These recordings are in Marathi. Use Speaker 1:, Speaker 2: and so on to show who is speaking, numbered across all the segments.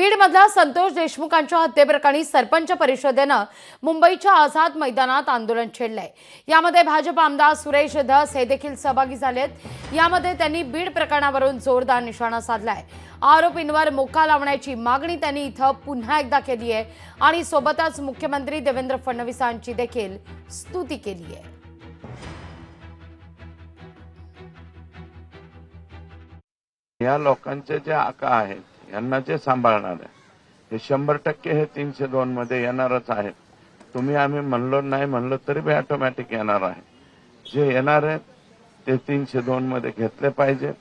Speaker 1: बीडमधल्या संतोष देशमुखांच्या हत्येप्रकरणी सरपंच परिषदेनं मुंबईच्या आझाद मैदानात आंदोलन छेडलंय। यामध्ये भाजप आमदार सुरेश धस हे देखील सहभागी झालेत। यामध्ये त्यांनी बीड प्रकरणावरून जोरदार निशाणा साधलाय। आरोपींवर मोका लावण्याची मागणी त्यांनी इथं पुन्हा एकदा केली आहे आणि सोबतच मुख्यमंत्री देवेंद्र फडणवीसांची देखील स्तुती केली आहे।
Speaker 2: या लोकांचे जे आका आहेत यांना जे सांभाळणार आहे हे 100% हे 302 मध्ये येणारच आहे। तुम्ही आम्ही म्हणलो नाही म्हणलो तरी बी ऑटोमॅटिक येणार आहे। जे येणार आहे ते 302 मध्ये घेतले पाहिजे,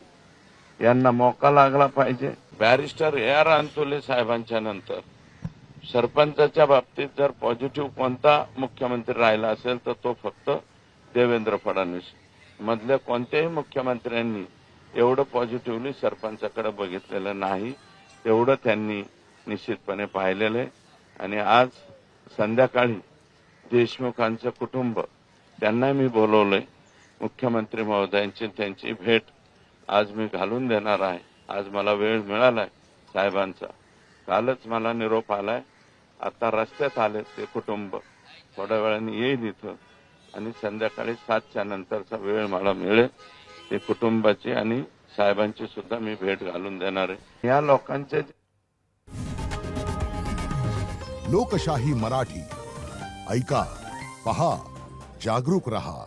Speaker 2: यांना मौका लागला पाहिजे। बॅरिस्टर AR अंतुले साहेबांच्या नंतर सरपंचाच्या बाबतीत जर पॉझिटिव्ह कोणता मुख्यमंत्री राहिला असेल तर तो फक्त देवेंद्र फडणवीस। मधल्या कोणत्याही मुख्यमंत्र्यांनी एवढं पॉझिटिव्हली सरपंचाकडे बघितलेलं नाही, तेवढं त्यांनी निश्चितपणे पाहिलेलं आहे। आणि आज संध्याकाळी देशमुखांचं कुटुंब त्यांना मी बोलवलंय, मुख्यमंत्री महोदयांची त्यांची भेट आज मी घालून देणार आहे। आज मला वेळ मिळालाय साहेबांचा, कालच मला निरोप आलाय, आता रस्त्यात आले ते कुटुंब, थोड्या वेळाने येईल इथं आणि संध्याकाळी 7च्या नंतरचा वेळ मला मिळेल ते कुटुंबाची आणि साहेबांची सुद्धा मी भेट घालून देणार आहे। या लोकांचे
Speaker 3: लोकशाही मराठी ऐका, पहा, जागरूक रहा।